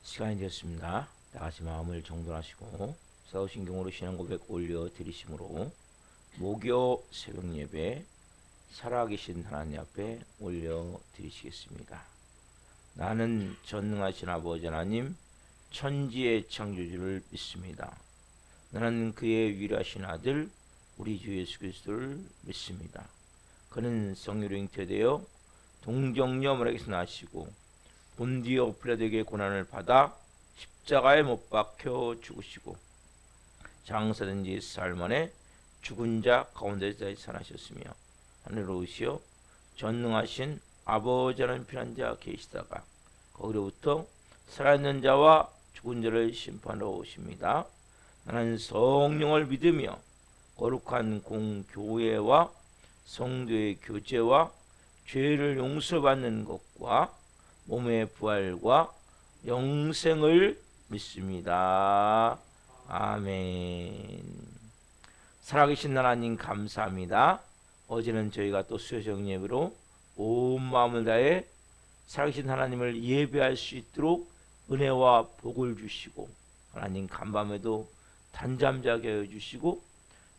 시간이 되었습니다. 다같이 마음을 정돈하시고 사도신경으로 신앙 고백 올려 드리심으로 목요 새벽 예배 살아계신 하나님 앞에 올려 드리시겠습니다. 나는 전능하신 아버지 하나님 천지의 창조주를 믿습니다. 나는 그의 위대하신 아들 우리 주 예수 그리스도를 믿습니다. 그는 성령으로 잉태되어 동정녀 마리아에게서 나시고 본디오 필라도에게 고난을 받아 십자가에 못 박혀 죽으시고 장사된 지 사흘 만에 죽은 자 가운데서 살아나셨으며 하늘로 오시어 전능하신 아버지라는 피난자 계시다가 거기로부터 살아있는 자와 죽은 자를 심판하러 오십니다. 나는 성령을 믿으며 거룩한 공교회와 성도의 교제와 죄를 용서받는 것과 몸의 부활과 영생을 믿습니다. 아멘. 살아계신 하나님 감사합니다. 어제는 저희가 또 수요정 예배로 온 마음을 다해 살아계신 하나님을 예배할 수 있도록 은혜와 복을 주시고 하나님 간밤에도 단잠 자게 하여 주시고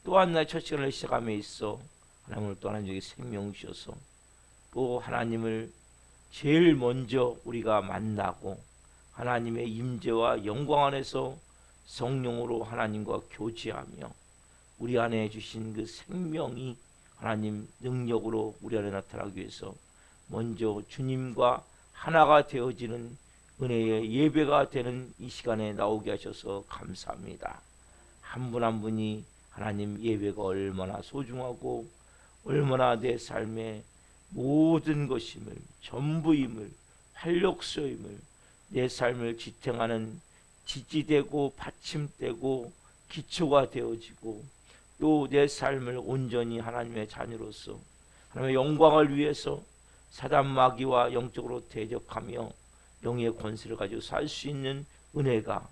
또한 날 첫 시간을 시작함에 있어 하나님을 또 하나님에게 생명 주셔서 또 하나님을 제일 먼저 우리가 만나고 하나님의 임재와 영광 안에서 성령으로 하나님과 교제하며 우리 안에 주신 그 생명이 하나님 능력으로 우리 안에 나타나기 위해서 먼저 주님과 하나가 되어지는 은혜의 예배가 되는 이 시간에 나오게 하셔서 감사합니다. 한 분 한 분이 하나님 예배가 얼마나 소중하고 얼마나 내 삶의 모든 것임을 전부임을 활력소임을 내 삶을 지탱하는 지지되고 받침되고 기초가 되어지고 또 내 삶을 온전히 하나님의 자녀로서 하나님의 영광을 위해서 사단 마귀와 영적으로 대적하며 영의 권세를 가지고 살 수 있는 은혜가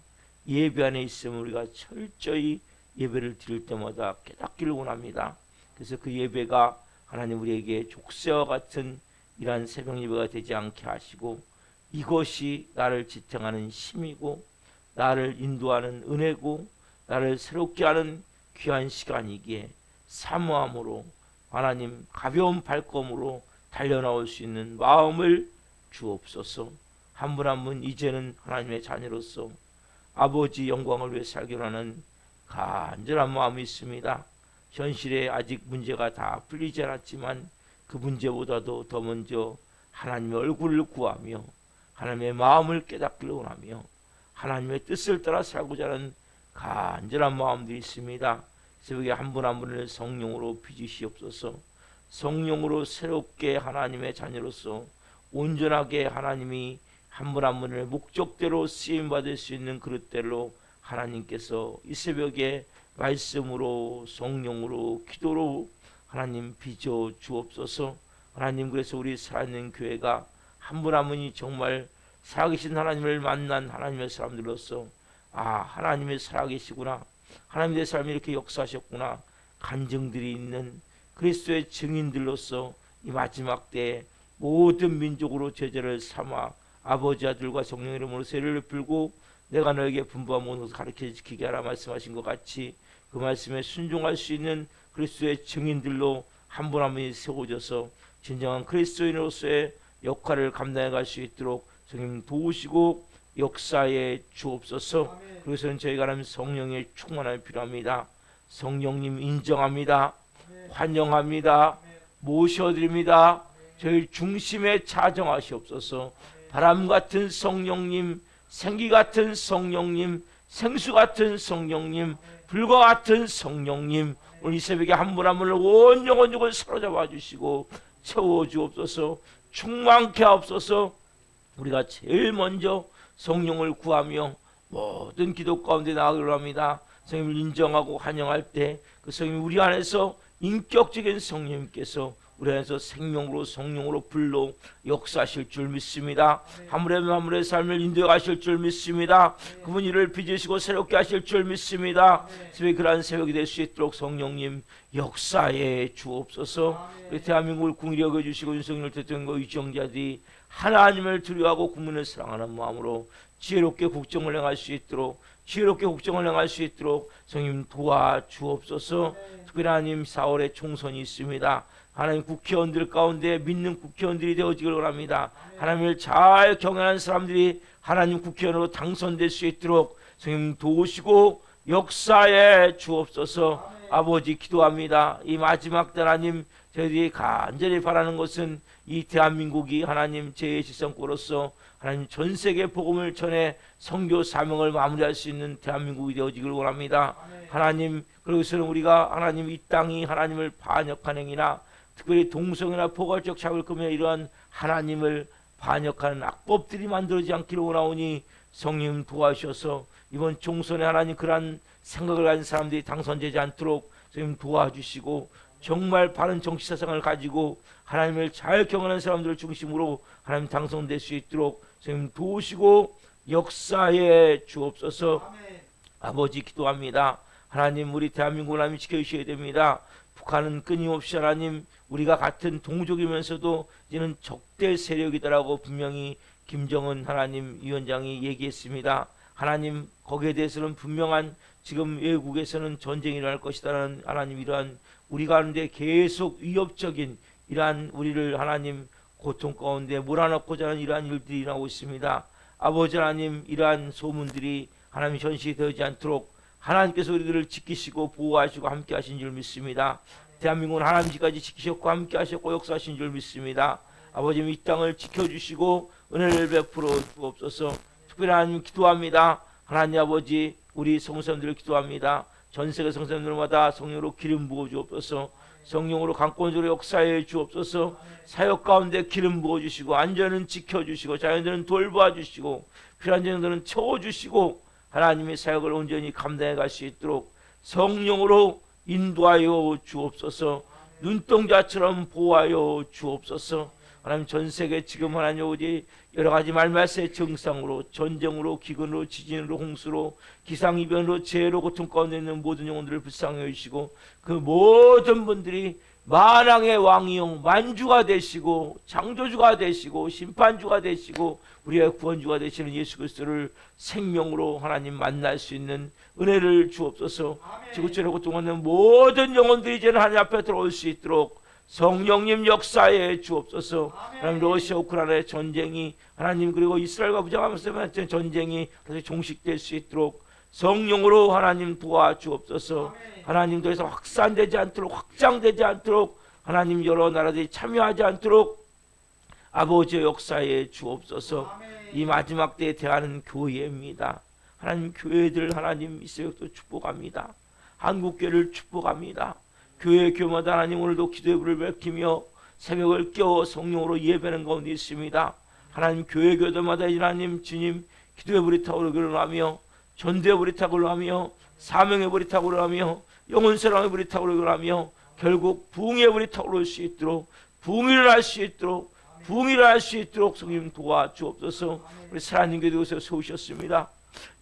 예배 안에 있으면 우리가 철저히 예배를 드릴 때마다 깨닫기를 원합니다. 그래서 그 예배가 하나님 우리에게 족쇄와 같은 이러한 새벽 예배가 되지 않게 하시고 이것이 나를 지탱하는 힘이고 나를 인도하는 은혜고 나를 새롭게 하는 귀한 시간이기에 사모함으로 하나님 가벼운 발걸음으로 달려나올 수 있는 마음을 주옵소서. 한 분 한 분 이제는 하나님의 자녀로서 아버지 영광을 위해 살기로 하는 간절한 마음이 있습니다. 현실에 아직 문제가 다 풀리지 않았지만 그 문제보다도 더 먼저 하나님의 얼굴을 구하며 하나님의 마음을 깨닫기를 원하며 하나님의 뜻을 따라 살고자 하는 간절한 마음들이 있습니다. 새벽에 한 분 한 분을 성령으로 빚으시옵소서. 성령으로 새롭게 하나님의 자녀로서 온전하게 하나님이 한 분 한 분을 목적대로 쓰임받을 수 있는 그릇대로 하나님께서 이 새벽에 말씀으로 성령으로 기도로 하나님 빚어 주옵소서. 하나님 그래서 우리 살아있는 교회가 한 분 한 분이 정말 살아계신 하나님을 만난 하나님의 사람들로서 하나님이 살아계시구나, 하나님 내 삶에 이렇게 역사하셨구나 간증들이 있는 그리스도의 증인들로서 이 마지막 때에 모든 민족으로 제자를 삼아 아버지 아들과 성령 이름으로 세례를 풀고 내가 너에게 분부한 모든 것을 가르쳐 지키게 하라 말씀하신 것 같이 그 말씀에 순종할 수 있는 그리스도의 증인들로 한 분 한 분이 세워져서 진정한 그리스도인으로서의 역할을 감당해 갈 수 있도록 성령 도우시고 역사에 주옵소서. 그래서는 저희가 하나님 성령의 충만함이 필요합니다. 성령님 인정합니다. 환영합니다. 모셔드립니다. 저희 중심에 자정하시옵소서. 바람 같은 성령님, 생기 같은 성령님, 생수 같은 성령님, 불과 같은 성령님, 오늘 이 새벽에 한 분 한 분을 온 영혼 육을 사로잡아 주시고 채워주옵소서. 충만케 하옵소서. 우리가 제일 먼저 성령을 구하며 모든 기도 가운데 나아가기로 합니다. 성령을 인정하고 환영할 때 그 성령 우리 안에서 인격적인 성령님께서 우리 안에서 생명으로 성령으로 불로 역사하실 줄 믿습니다. 하물의 삶을 인도해 가실 줄 믿습니다. 그분 이를 빚으시고 새롭게 하실 줄 믿습니다. 새벽에 그러한 새벽이 될 수 있도록 성령님 역사에 주옵소서. 우리 대한민국을 궁일히 여겨주시고 윤석열 대통령과 위정자들이 하나님을 두려워하고 국민을 사랑하는 마음으로 지혜롭게 국정을 행할 수 있도록 성님 도와주옵소서. 특별히 하나님 4월에 총선이 있습니다. 하나님 국회의원들 가운데 믿는 국회의원들이 되어지길 원합니다. 하나님을 잘 경영하는 사람들이 하나님 국회의원으로 당선될 수 있도록 성님 도우시고 역사에 주옵소서. 아버지 기도합니다. 이 마지막 때 하나님 저희들이 간절히 바라는 것은 이 대한민국이 하나님 제1지성국으로서 하나님 전 세계 복음을 전해 선교 사명을 마무리할 수 있는 대한민국이 되어지길 원합니다. 하나님 그러고서는 우리가 하나님 이 땅이 하나님을 반역한 행위나 특별히 동성애나 포괄적 차별금이나 이러한 하나님을 반역하는 악법들이 만들어지지 않기를 원하오니 성령 도와주셔서 이번 총선에 하나님 그러한 생각을 가진 사람들이 당선되지 않도록 성령 도와주시고 정말 바른 정치 사상을 가지고 하나님을 잘 경험하는 사람들을 중심으로 하나님 당선될 수 있도록 성령 도우시고 역사에 주옵소서. 아버지 기도합니다. 하나님 우리 대한민국을 하나님 지켜주셔야 됩니다. 북한은 끊임없이 하나님 우리가 같은 동족이면서도 이제는 적대 세력이다라고 분명히 김정은 하나님 위원장이 얘기했습니다. 하나님 거기에 대해서는 분명한 지금 외국에서는 전쟁이 일어날 것이다라는 하나님 이러한 우리 가운데 계속 위협적인 이러한 우리를 하나님 고통 가운데 몰아넣고자 하는 이러한 일들이 일어나고 있습니다. 아버지 하나님 이러한 소문들이 하나님 현실되지 않도록 하나님께서 우리들을 지키시고 보호하시고 함께 하신 줄 믿습니다. 대한민국은 하나님께까지 지키셨고 함께 하셨고 역사하신 줄 믿습니다. 아버지 이 땅을 지켜주시고 은혜를 베풀어 주옵소서. 특별히 하나님 기도합니다. 하나님 아버지 우리 성도님들을 기도합니다. 전세계 성도님들마다 성령으로 기름 부어 주옵소서. 성령으로 강권적으로 역사해 주옵소서. 사역 가운데 기름 부어 주시고 안전은 지켜주시고 자연들은 돌봐 주시고 필요한 자들은 채워주시고 하나님의 사역을 온전히 감당해 갈 수 있도록 성령으로 인도하여 주옵소서. 눈동자처럼 보호하여 주옵소서. 하나님 전 세계 지금 하나님 오직 여러 가지 말말세 증상으로 전쟁으로 기근으로 지진으로 홍수로 기상이변으로 재해로 고통 가운데 있는 모든 영혼들을 불쌍히 여기시고 그 모든 분들이 만왕의 왕이요 만주가 되시고 창조주가 되시고 심판주가 되시고 우리의 구원주가 되시는 예수 그리스도를 생명으로 하나님 만날 수 있는 은혜를 주옵소서. 지구촌에 고통받는 모든 영혼들이 이제는 하나님 앞에 들어올 수 있도록 성령님 역사에 주옵소서. 하나님 러시아 우크라이나의 전쟁이 하나님 그리고 이스라엘과 무장하면서 전쟁이 종식될 수 있도록 성령으로 하나님 도와주옵소서. 하나님 더 이상 확산되지 않도록 확장되지 않도록 하나님 여러 나라들이 참여하지 않도록 아버지의 역사에 주옵소서. 이 마지막 때에 대하는 교회입니다. 하나님 교회들 하나님 이 새벽도 축복합니다. 한국교회를 축복합니다. 교회마다 하나님 오늘도 기도의 불을 밝히며 새벽을 깨워 성령으로 예배하는 가운데 있습니다. 하나님 교회마다 하나님 주님 기도의 불이 타오르기를 하며 전도의 불이 타오르기를 하며 사명의 불이 타오르기를 하며 영혼사랑의 불이 타오르기를 하며 결국 부흥의 불이 타오를 수 있도록 부흥을 할 수 있도록 부흥을 할 수 있도록 성령 도와주옵소서. 우리 사랑하는 교회에서 세우셨습니다.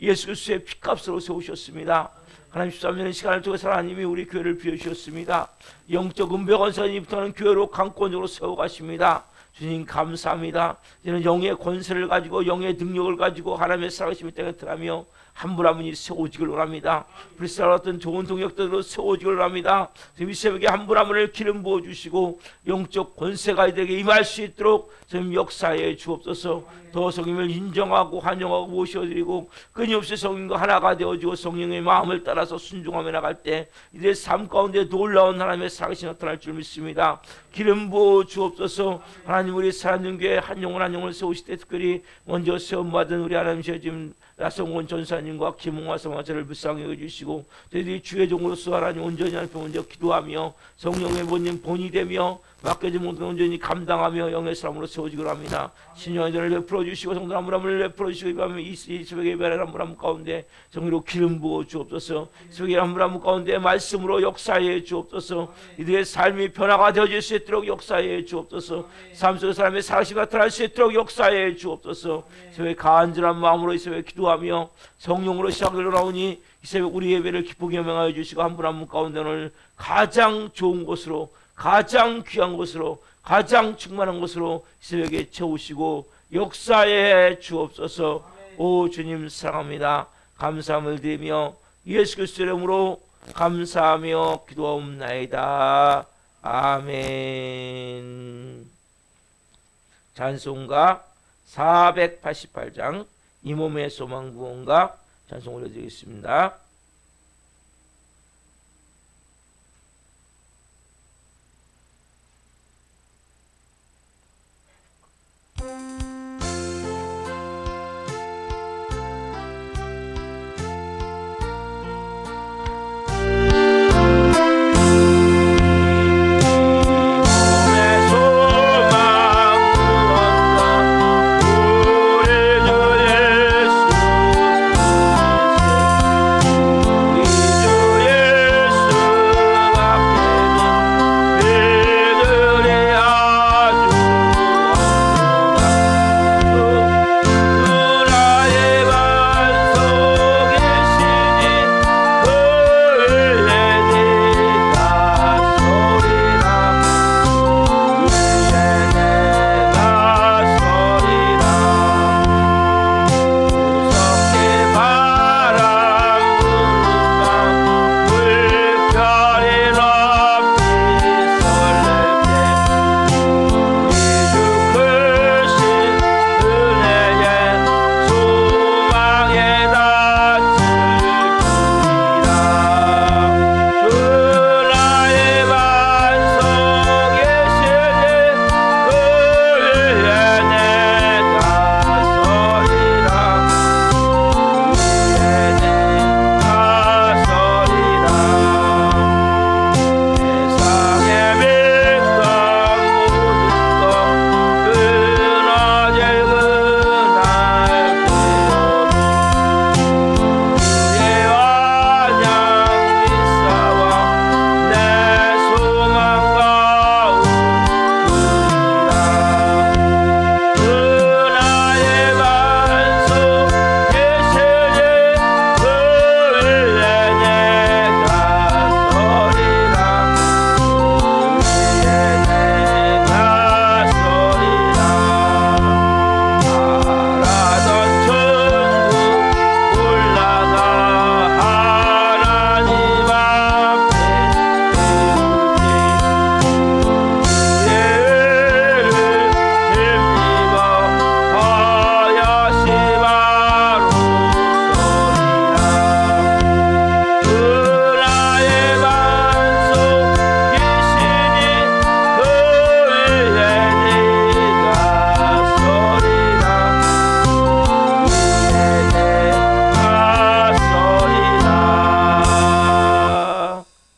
예수 그리스도의 피값으로 세우셨습니다. 하나님 13년의 시간을 통해서 하나님이 우리 교회를 비워주셨습니다. 영적 은배건사님부터는 교회로 강권적으로 세워가십니다. 주님 감사합니다. 이제는 영의 권세를 가지고 영의 능력을 가지고 하나님의 살아계심을 때가하며 한 분 한 분이 세워지길 원합니다. 불쌍한 어떤 좋은 동역들로 세워지길 원합니다. 이 새벽에 한 분 한 분을 기름 부어주시고 영적 권세가 이들에게 임할 수 있도록 좀 역사에 주옵소서. 더 성령을 인정하고 환영하고 모셔드리고 끊임없이 성령과 하나가 되어지고 성령의 마음을 따라서 순종하며 나갈 때 이들의 삶 가운데 놀라운 하나님의 살아계심이 나타날 줄 믿습니다. 기름 부어 주옵소서. 하나님 우리 사랑하는 교회 한 영혼 한 영혼을 세우실 때 특별히 먼저 세움받은 우리 하나님 지금 나성원 전사님과 김홍화 성화자를 불쌍히 여겨주시고 저희들이 주의 종으로서 하나님 온전히 하나님 먼저 기도하며 성령의 본인 본이 되며 맡겨진 모든 온전히 감당하며 영의 사람으로 세워지기로 합니다. 신령한 전을 베풀어 주시고 성도 한 분 한 분을 베풀어 주시고 이 새벽에 예배를 한 분 한 분 가운데 정의로 기름 부어 주옵소서. 새벽에 한 분 한 분 가운데 말씀으로 역사해 주옵소서. 이들의 삶이 변화가 되어질 수 있도록 역사해 주옵소서. 삶 속의 사람의 살아심이 나타날 수 있도록 역사해 주옵소서. 새벽에 간절한 마음으로 이 새벽에 기도하며 성령으로 시작을 나오니 이 새벽 우리 예배를 기쁘게 명하여 주시고 한 분 한 분 가운데 오늘 가장 좋은 곳으로, 가장 귀한 곳으로, 가장 충만한 곳으로 이 새벽에 채우시고 역사해 주옵소서. 오 주님 사랑합니다. 감사함을 드리며 예수 그리스도의 이름으로 감사하며 기도하옵나이다. 아멘. 찬송가 488장 이 몸의 소망 구원가 찬송 올려드리겠습니다.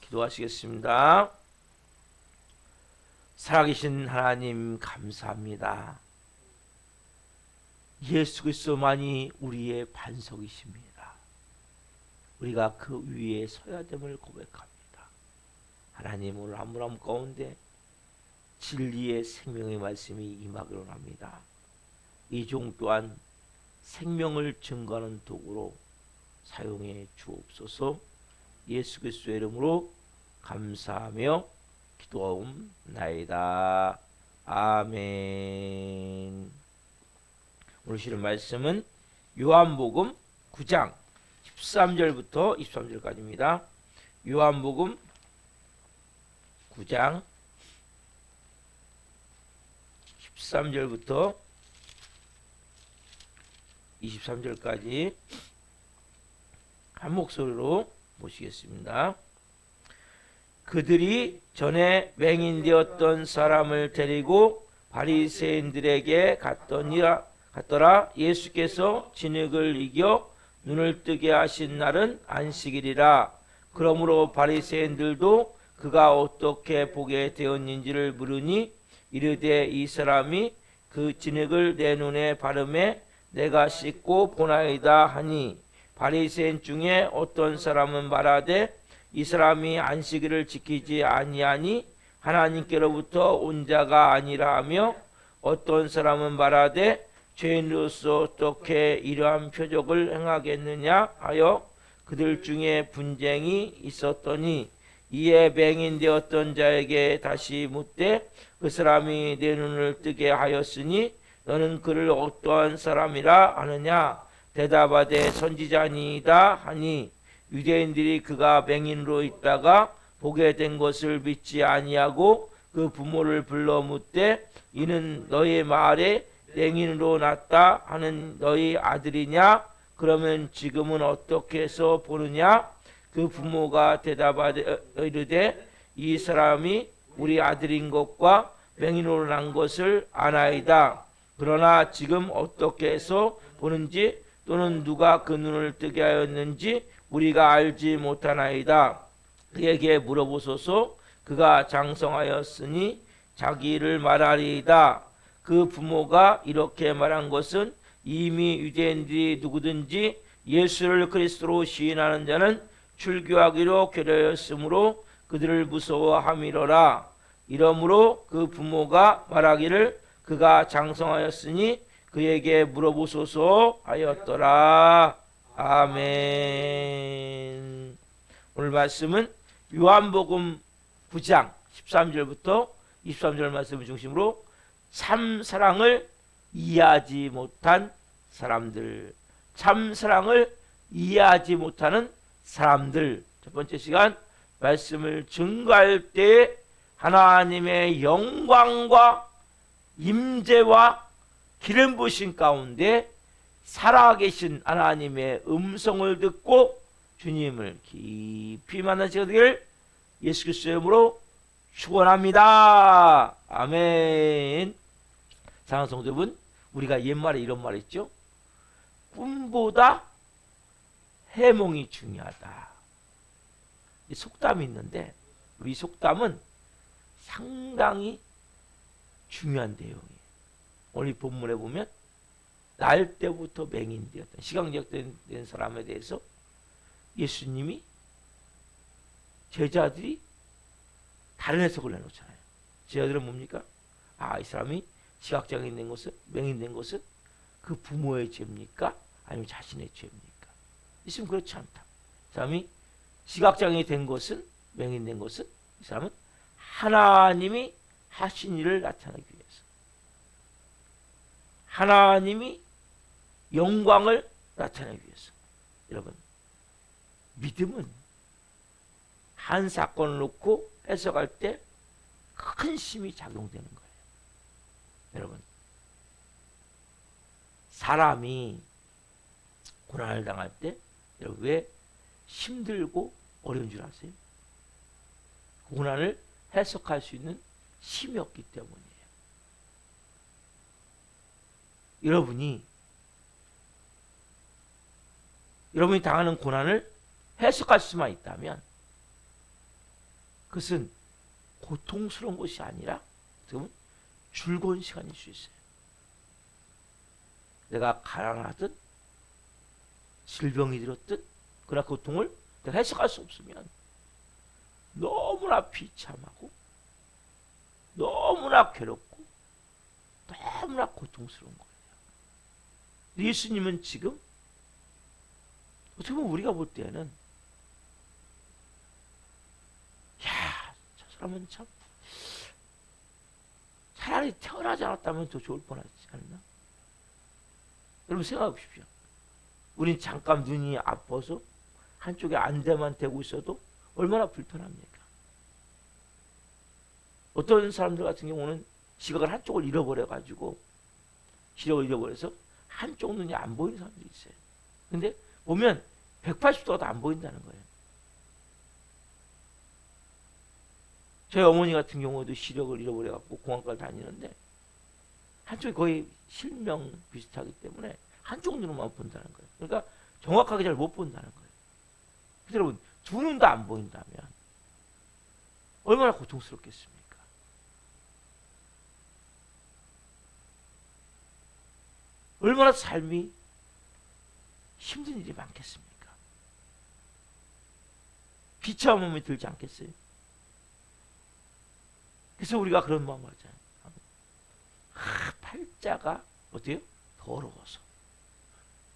기도하시겠습니다. 살아계신 하나님 감사합니다. 예수 그리스도만이 우리의 반석이십니다. 우리가 그 위에 서야 됨을 고백합니다. 하나님 오늘 한 분 한 분 가운데 진리의 생명의 말씀이 임하기로 합니다. 이 종 또한 생명을 증거하는 도구로 사용해 주옵소서. 예수 그리스도의 이름으로 감사하며 기도하옵나이다. 아멘. 오늘 실은 말씀은 요한복음 9장 13절부터 23절까지입니다. 요한복음 9장 13절부터 23절까지 한 목소리로 보시겠습니다. 그들이 전에 맹인되었던 사람을 데리고 바리새인들에게 갔더라. 예수께서 진흙을 이겨 눈을 뜨게 하신 날은 안식일이라. 그러므로 바리새인들도 그가 어떻게 보게 되었는지를 물으니 이르되 이 사람이 그 진흙을 내 눈에 바르매 내가 씻고 보나이다 하니 바리새인 중에 어떤 사람은 말하되 이 사람이 안식일을 지키지 아니하니 하나님께로부터 온 자가 아니라 하며 어떤 사람은 말하되 죄인으로서 어떻게 이러한 표적을 행하겠느냐 하여 그들 중에 분쟁이 있었더니 이에 맹인되었던 자에게 다시 묻되 그 사람이 내 눈을 뜨게 하였으니 너는 그를 어떠한 사람이라 하느냐 대답하되 선지자니이다 하니 유대인들이 그가 맹인으로 있다가 보게 된 것을 믿지 아니하고 그 부모를 불러 묻되 이는 너희 말에 맹인으로 났다 하는 너희 아들이냐 그러면 지금은 어떻게 해서 보느냐 그 부모가 대답하되 이르되 이 사람이 우리 아들인 것과 맹인으로 난 것을 아나이다. 그러나 지금 어떻게 해서 보는지 또는 누가 그 눈을 뜨게 하였는지 우리가 알지 못하나이다. 그에게 물어보소서. 그가 장성하였으니 자기를 말하리이다. 그 부모가 이렇게 말한 것은 이미 유대인들이 누구든지 예수를 그리스도로 시인하는 자는 출교하기로 결의하였으므로 그들을 무서워함이로라. 이러므로 그 부모가 말하기를 그가 장성하였으니 그에게 물어보소서 하였더라. 아멘. 오늘 말씀은 요한복음 9장 13절부터 23절 말씀을 중심으로 참 사랑을 이해하지 못한 사람들, 참 사랑을 이해하지 못하는 사람들. 첫 번째 시간 말씀을 증거할 때 하나님의 영광과 임재와 기름 부으신 가운데 살아계신 하나님의 음성을 듣고 주님을 깊이 만나시게 되기를 예수 그리스도의 이름으로 축원합니다. 아멘. 사랑하는 성도 여러분, 우리가 옛말에 이런 말 있죠. 꿈보다 해몽이 중요하다. 이 속담이 있는데 이 속담은 상당히 중요한 내용이에요. 오늘 본문에 보면 날 때부터 맹인되었던 시각장애된 사람에 대해서 예수님이 제자들이 다른 해석을 내놓잖아요. 제자들은 뭡니까? 이 사람이 시각장애인 된 것은, 맹인된 것은 그 부모의 죄입니까? 아니면 자신의 죄입니까? 있으면 그렇지 않다. 이 사람이 시각장애인 된 것은, 맹인된 것은 이 사람은 하나님이 하신 일을 나타내기 위해서, 하나님이 영광을 나타내기 위해서. 여러분, 믿음은 한 사건을 놓고 해석할 때 큰 힘이 작용되는 거예요. 여러분, 사람이 고난을 당할 때 여러분 왜 힘들고 어려운 줄 아세요? 고난을 해석할 수 있는 힘이 없기 때문이에요. 여러분이 당하는 고난을 해석할 수만 있다면 그것은 고통스러운 것이 아니라 지금 즐거운 시간일 수 있어요. 내가 가난하든 질병이 들었든 그러나 고통을 내가 해석할 수 없으면 너무나 비참하고 너무나 괴롭고 너무나 고통스러운 거예요. 예수님은 지금 어떻게 보면 우리가 볼 때는 저 사람은 참 차라리 태어나지 않았다면 더 좋을 뻔하지 않나? 여러분 생각해 보십시오. 우린 잠깐 눈이 아파서 한쪽에 안대만 대고 있어도 얼마나 불편합니까? 어떤 사람들 같은 경우는 시각을 한쪽을 잃어버려가지고 시력을 잃어버려서 한쪽 눈이 안 보이는 사람들이 있어요. 근데 보면 180도가 다 안 보인다는 거예요. 저희 어머니 같은 경우도 시력을 잃어버려갖고 공항까지 다니는데 한쪽이 거의 실명 비슷하기 때문에 한쪽 눈으로만 본다는 거예요. 그러니까 정확하게 잘 못 본다는 거예요. 그래서 여러분 두 눈 다 안 보인다면 얼마나 고통스럽겠습니까? 얼마나 삶이 힘든 일이 많겠습니까? 비참한 마음이 들지 않겠어요? 그래서 우리가 그런 마음을 하잖아요. 팔자가 어때요? 더러워서.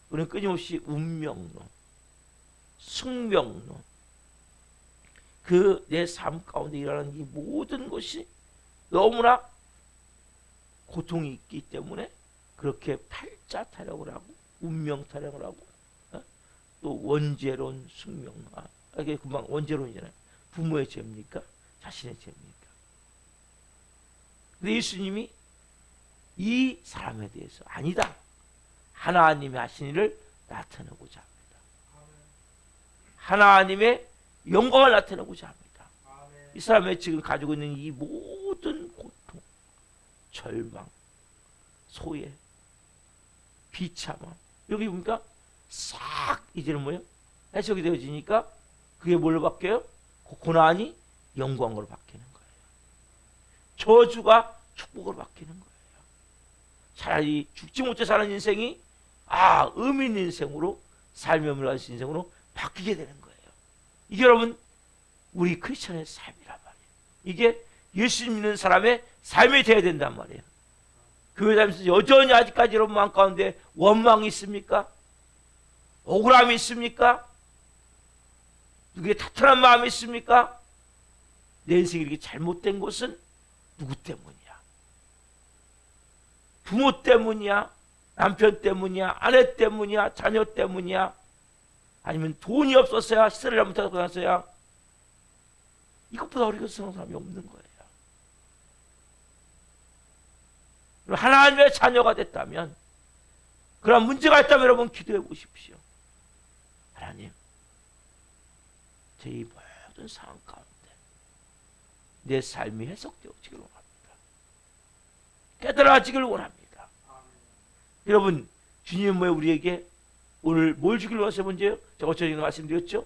우리는 끊임없이 운명론, 숙명론, 그 내 삶 가운데 일어나는 이 모든 것이 너무나 고통이 있기 때문에 그렇게 팔자 타령을 하고 운명 타령을 하고, 또 원죄론, 숙명론, 이게 금방 원죄론이잖아요. 부모의 죄입니까? 자신의 죄입니까? 근데 예수님이 이 사람에 대해서 아니다, 하나님이 하신 일을 나타내고자 합니다. 하나님의 영광을 나타내고자 합니다. 이 사람의 지금 가지고 있는 이 모든 고통, 절망, 소외, 비참함, 여기 보니까 싹 이제는 뭐예요? 해석이 되어지니까 그게 뭘로 바뀌어요? 고난이 영광으로 바뀌는 거예요. 저주가 축복으로 바뀌는 거예요. 차라리 죽지 못해 사는 인생이 의미 있는 인생으로, 삶의 의미를 가진 인생으로 바뀌게 되는 거예요. 이게 여러분 우리 크리스천의 삶이란 말이에요. 이게 예수 믿는 사람의 삶이 되어야 된단 말이에요. 교회 다니면서 여전히 아직까지 여러분 마음 가운데 원망이 있습니까? 억울함이 있습니까? 누구의 타탈한 마음이 있습니까? 내 인생이 이렇게 잘못된 것은 누구 때문이야? 부모 때문이야? 남편 때문이야? 아내 때문이야? 자녀 때문이야? 아니면 돈이 없었어야? 시설을 잘못하고 나서야? 이것보다 어리고 쓰는 사람이 없는 거예요. 하나님의 자녀가 됐다면, 그런 문제가 있다면 여러분 기도해 보십시오. 하나님, 제 이 모든 상황 가운데 내 삶이 해석되어지기를 원합니다. 깨달아지기를 원합니다. 여러분, 주님은 뭐예요? 우리에게 오늘 뭘 주기를 원하세요? 먼저요? 제가 전에 말씀드렸죠?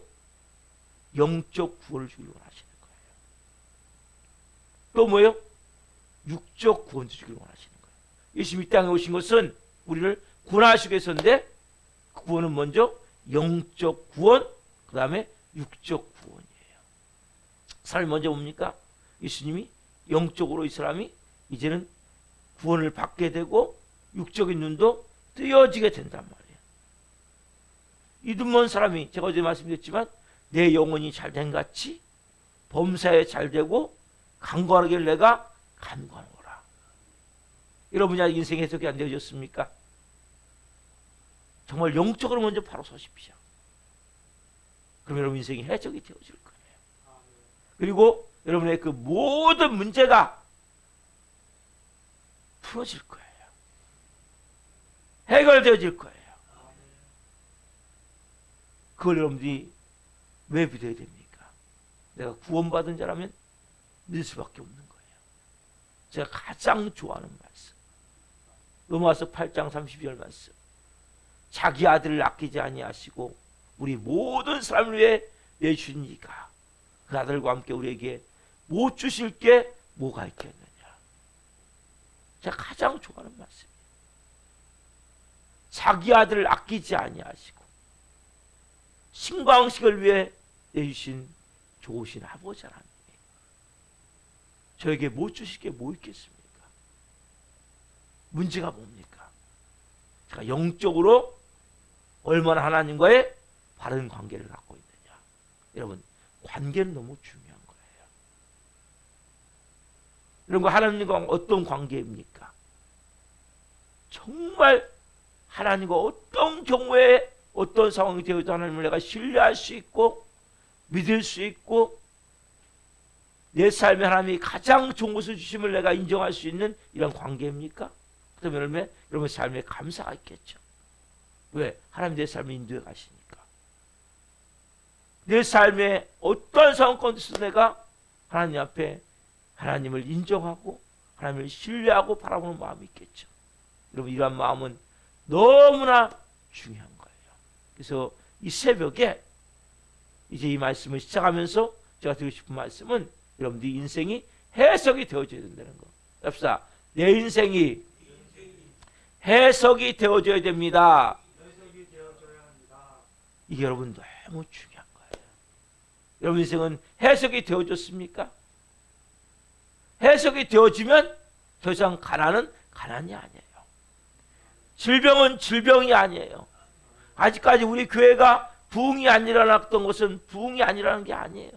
영적 구원을 주기를 원하시는 거예요. 또 뭐예요? 육적 구원도 주기를 원하시는 거예요. 예수님이 이 땅에 오신 것은 우리를 구원하시기 위해서인데, 그 구원은 먼저 영적 구원, 그 다음에 육적 구원이에요. 사람이 먼저 뭡니까? 예수님이 영적으로 이 사람이 이제는 구원을 받게 되고 육적인 눈도 뜨여지게 된단 말이에요. 이 눈 먼 사람이, 제가 어제 말씀드렸지만, 내 영혼이 잘된 같이 범사에 잘되고 강건하길 내가 간구하노라. 여러분이 아직 인생 해석이 안 되어졌습니까? 정말 영적으로 먼저 바로 서십시오. 그럼 여러분 인생이 해석이 되어질 거예요. 그리고 여러분의 그 모든 문제가 풀어질 거예요. 해결되어질 거예요. 그걸 여러분들이 왜 믿어야 됩니까? 내가 구원받은 자라면 믿을 수밖에 없는 거예요. 제가 가장 좋아하는 말씀, 로마서 8장 32절 말씀. 자기 아들을 아끼지 아니하시고 우리 모든 사람을 위해 내주신 이가 그 아들과 함께 우리에게 못 주실 게 뭐가 있겠느냐. 제가 가장 좋아하는 말씀이에요. 자기 아들을 아끼지 아니하시고 신광식을 위해 내주신 좋으신 아버지 하나님, 저에게 못 주실 게 뭐 있겠습니까? 문제가 뭡니까? 제가 영적으로 얼마나 하나님과의 바른 관계를 갖고 있느냐. 여러분, 관계는 너무 중요한 거예요. 이런 거 하나님과 어떤 관계입니까? 정말 하나님과 어떤 경우에 어떤 상황이 되어도 하나님을 내가 신뢰할 수 있고 믿을 수 있고 내 삶에 하나님이 가장 좋은 것을 주심을 내가 인정할 수 있는 이런 관계입니까? 그러면 여러분 삶에 감사가 있겠죠. 왜? 하나님 내 삶을 인도해 가시니까. 내 삶에 어떤 상황 가운데서 내가 하나님 앞에 하나님을 인정하고 하나님을 신뢰하고 바라보는 마음이 있겠죠. 여러분, 이러한 마음은 너무나 중요한 거예요. 그래서 이 새벽에 이제 이 말씀을 시작하면서 제가 드리고 싶은 말씀은 여러분 네 인생이 해석이 되어져야 된다는 거. 봅시다. 내 인생이 해석이 되어져야 됩니다. 이게 여러분 너무 중요한 거예요. 여러분 인생은 해석이 되어졌습니까? 해석이 되어지면 더 이상 가난은 가난이 아니에요. 질병은 질병이 아니에요. 아직까지 우리 교회가 부흥이 안 일어났던 것은 부흥이 아니라는 게 아니에요.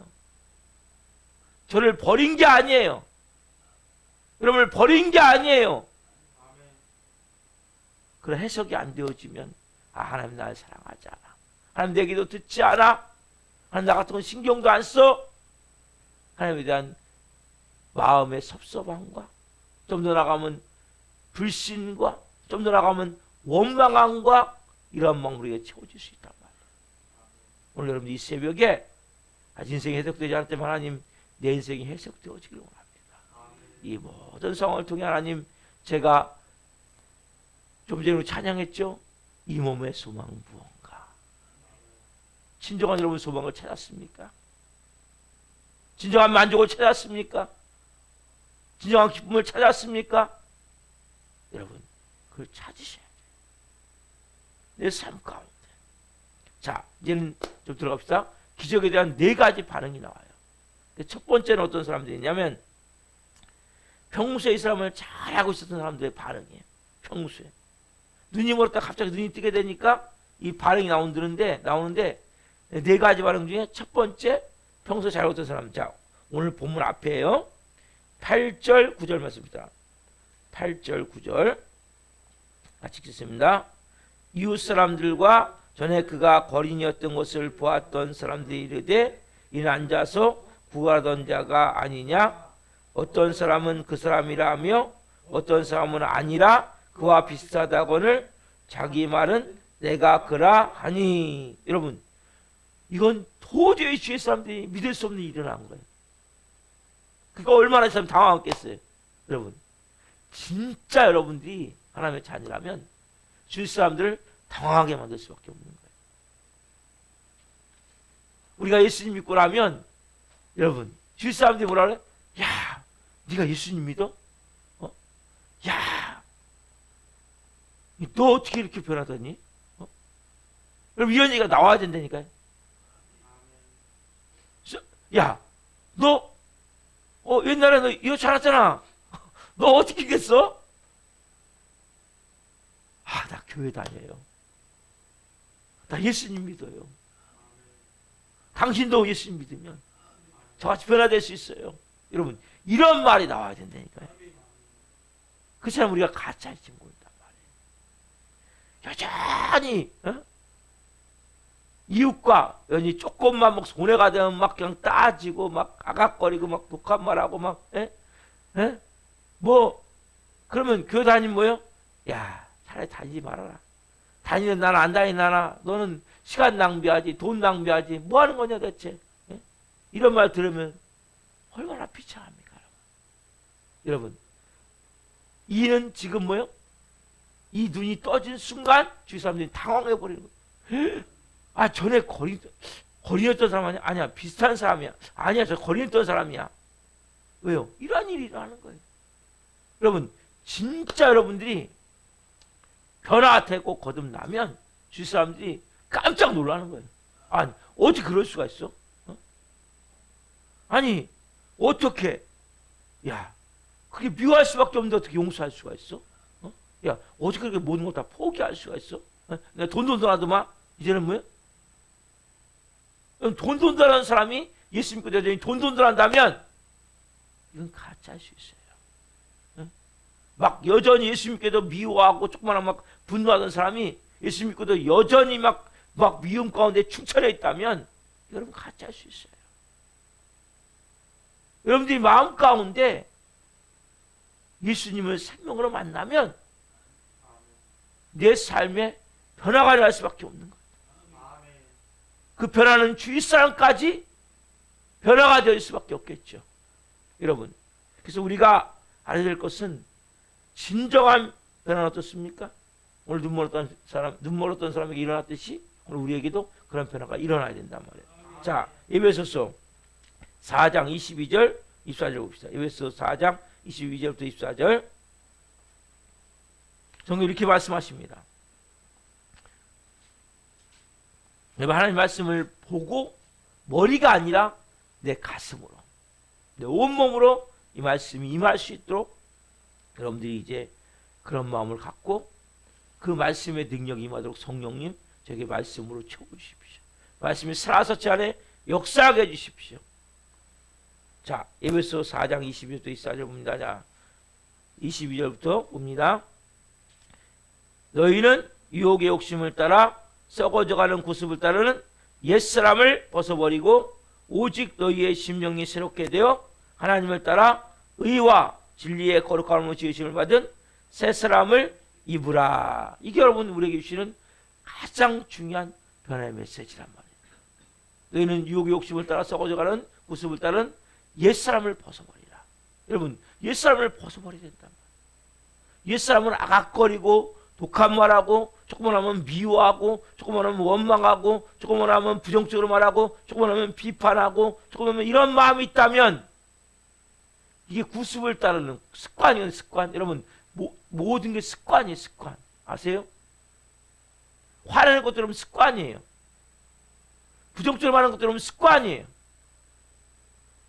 저를 버린 게 아니에요. 여러분을 버린 게 아니에요. 그런 해석이 안 되어지면 하나님 나를 사랑하지 않아. 하나님 내 기도 듣지 않아. 하나님 나 같은 건 신경도 안 써. 하나님에 대한 마음의 섭섭함과 좀 더 나가면 불신과 좀 더 나가면 원망함과 이런 마음으로 우리가 채워질 수 있단 말이에요. 오늘 여러분 이 새벽에 아직 인생이 해석되지 않을 때 하나님 내 인생이 해석되어지기를 원합니다. 이 모든 상황을 통해 하나님 제가 좀 전에 찬양했죠. 이 몸의 소망 무언가. 진정한 여러분 소망을 찾았습니까? 진정한 만족을 찾았습니까? 진정한 기쁨을 찾았습니까? 여러분 그걸 찾으셔야 돼요. 내 삶 가운데. 자 이제는 좀 들어갑시다. 기적에 대한 4가지 반응이 나와요. 첫 번째는 어떤 사람들이 있냐면 평소에 이 사람을 잘하고 있었던 사람들의 반응이에요. 평소에 눈이 멀었다 갑자기 눈이 뜨게 되니까 이 반응이 나오는데 4가지 반응 중에 첫 번째 평소에 잘하고 있던 사람. 자 오늘 본문 앞에요. 8절 9절 말씀입니다. 8절 9절 같이 읽겠습니다. 이웃 사람들과 전에 그가 거린이었던 것을 보았던 사람들이 이르되 이는 앉아서 구하던 자가 아니냐. 어떤 사람은 그 사람이라 하며 어떤 사람은 아니라 그와 비슷하다거늘 자기 말은 내가 그라 하니. 여러분 이건 도저히 주의 사람들이 믿을 수 없는 일이 일어난 거예요. 그러니까 얼마나 참 당황했겠어요. 여러분 진짜 여러분들이 하나님의 자녀라면 주의 사람들을 당황하게 만들 수밖에 없는 거예요. 우리가 예수님 믿고 나면 여러분 주위 사람들이 뭐라 그래? 야 네가 예수님 믿어? 야 너 어떻게 이렇게 변하더니? 여러분 이런 얘기가 나와야 된다니까요. 야 너 옛날에 너 이거 잘했잖아. 너 어떻게 이겼어? 나 교회 다녀요. 나 예수님 믿어요. 당신도 예수님 믿으면 저같이 변화될 수 있어요. 여러분 이런 말이 나와야 된다니까요. 그처럼 우리가 가짜일지 모른단 말이에요. 여전히 이웃과 연이 조금만 막 손해가 되면 막 그냥 따지고 막 아각거리고 막 독한 말하고 막 뭐 그러면 교회 다니면 뭐요? 야 차라리 다니지 말아라. 다니는 나는 안 다니나 너는 시간 낭비하지 돈 낭비하지 뭐 하는 거냐 대체. 이런 말 들으면 얼마나 비참합니까? 여러분 이는 지금 뭐요? 이 눈이 떠진 순간 주위 사람들이 당황해버리는 거예요. 전에 거린이었던 사람 아니야? 아니야 비슷한 사람이야. 아니야 저 거린이었던 사람이야. 왜요? 이러한 일이 일어나는 거예요. 여러분 진짜 여러분들이 변화되고 거듭나면 주위 사람들이 깜짝 놀라는 거예요. 아니 어떻게 그럴 수가 있어? 아니 어떻게 야 그게 미워할 수밖에 없는데 어떻게 용서할 수가 있어? 야 어떻게 그렇게 모든 걸 다 포기할 수가 있어? 내가 돈돈하더만 이제는 뭐야? 돈돈다라는 사람이 예수 믿고 여전히 돈돈한다면 이건 가짜일 수 있어요. 막 여전히 예수 믿고도 미워하고 조그마한 막 분노하던 사람이 예수 믿고도 여전히 막 미움 가운데 충천해 있다면 여러분 가짜일 수 있어요. 여러분들이 마음 가운데 예수님을 생명으로 만나면 내 삶에 변화가 일어날 수밖에 없는 거예요. 그 변화는 주위 사람까지 변화가 될 수밖에 없겠죠. 여러분 그래서 우리가 알아야 될 것은 진정한 변화는 어떻습니까? 오늘 눈 멀었던 사람에게 일어났듯이 오늘 우리에게도 그런 변화가 일어나야 된단 말이에요. 자, 에베소서 4장 22절 24절 봅시다. 에베소 4장 22절부터 24절. 성경 이렇게 말씀하십니다. 여러분, 하나님 말씀을 보고 머리가 아니라 내 가슴으로, 내 온몸으로 이 말씀이 임할 수 있도록 여러분들이 이제 그런 마음을 갖고 그 말씀의 능력이 임하도록 성령님 저에게 말씀으로 채워주십시오. 말씀이 살아서 제 안에 역사하게 해주십시오. 자, 에베소 4장 22절부터 24절 봅니다. 자, 22절부터 봅니다. 너희는 유혹의 욕심을 따라 썩어져가는 구습을 따르는 옛사람을 벗어버리고 오직 너희의 심령이 새롭게 되어 하나님을 따라 의와 진리의 거룩함으로 지으심을 받은 새 사람을 입으라. 이게 여러분 우리에게 주시는 가장 중요한 변화의 메시지란 말이에요. 너희는 유혹의 욕심을 따라 썩어져가는 구습을 따른 옛사람을 벗어버리라. 여러분, 옛사람을 벗어버려야 된단 말이에요. 옛사람은 악악거리고 독한 말하고, 조금만 하면 미워하고, 조금만 하면 원망하고, 조금만 하면 부정적으로 말하고, 조금만 하면 비판하고, 조금만 하면 이런 마음이 있다면 이게 구습을 따르는 습관이에요. 습관. 여러분, 모든 게 습관이에요. 습관. 아세요? 화내는 것도 여러분 습관이에요. 부정적으로 말하는 것도 여러분 습관이에요.